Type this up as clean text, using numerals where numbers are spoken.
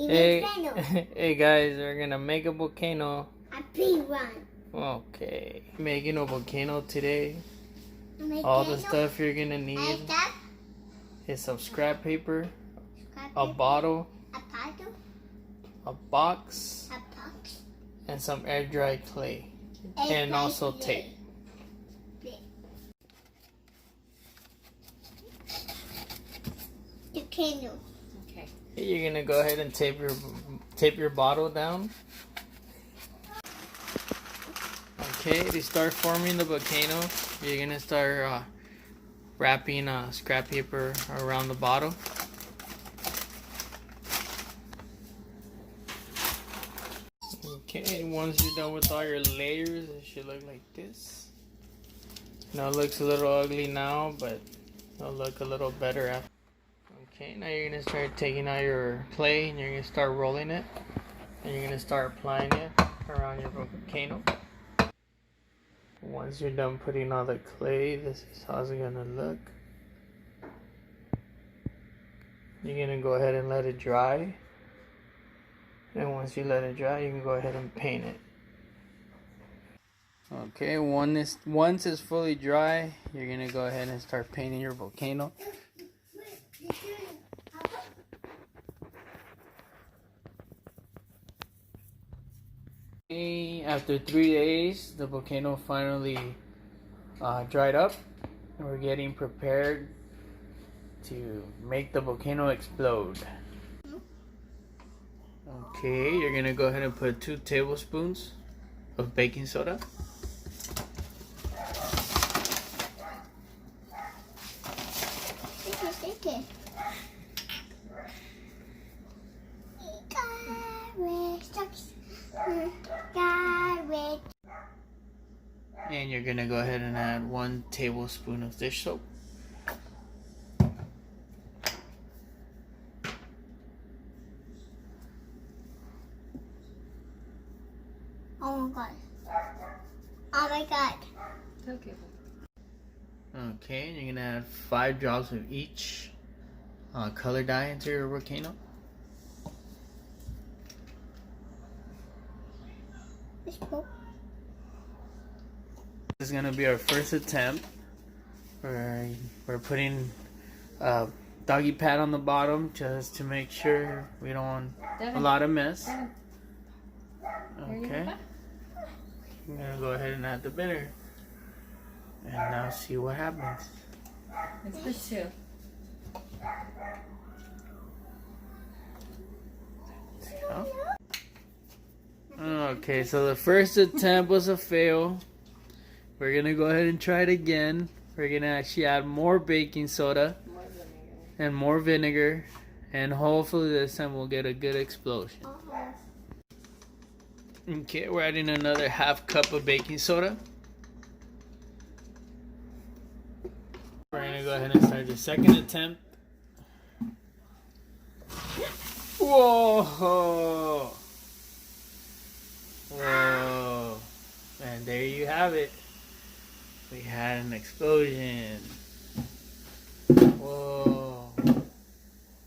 Hey, volcano. hey guys, we're gonna make a volcano. A big one. Okay, making a volcano today. A All the volcano. stuff you're gonna need Like that. is some scrap paper, Scrap a paper, bottle, a bottle, a box, a box, and some air dry clay, and and also tape. Volcano. Okay. You're gonna go ahead and tape your bottle down. Okay, to start forming the volcano, you're gonna start wrapping scrap paper around the bottle. Okay, once you're done with all your layers, it should look like this. Now it looks a little ugly now, but it'll look a little better after. Okay, now you're gonna start taking out your clay and you're gonna start rolling it, and you're gonna start applying it around your volcano. Once you're done putting all the clay, this is how it's gonna look. You're gonna go ahead and let it dry. And once you let it dry, you can go ahead and paint it. Okay, once it's fully dry, you're gonna go ahead and start painting your volcano. After 3 days, the volcano finally dried up, and we're getting prepared to make the volcano explode. Okay, you're gonna go ahead and put 2 tablespoons of baking soda. And you're gonna go ahead and add 1 tablespoon of dish soap. Oh my god. Oh my god. Okay. Okay, and you're gonna add 5 drops of each color dye into your volcano. It's cool. This is gonna be our first attempt. We're putting a doggy pad on the bottom just to make sure we don't want a lot of mess. Okay. I'm gonna go ahead and add the bitter. And now see what happens. Let's put 2. Okay, so the first attempt was a fail. We're gonna go ahead and try it again. We're gonna actually add more baking soda and more vinegar, and hopefully this time we'll get a good explosion. Okay, we're adding another ½ cup of baking soda. We're gonna go ahead and start the second attempt. Whoa! Whoa! And there you have it. We had an explosion. Whoa!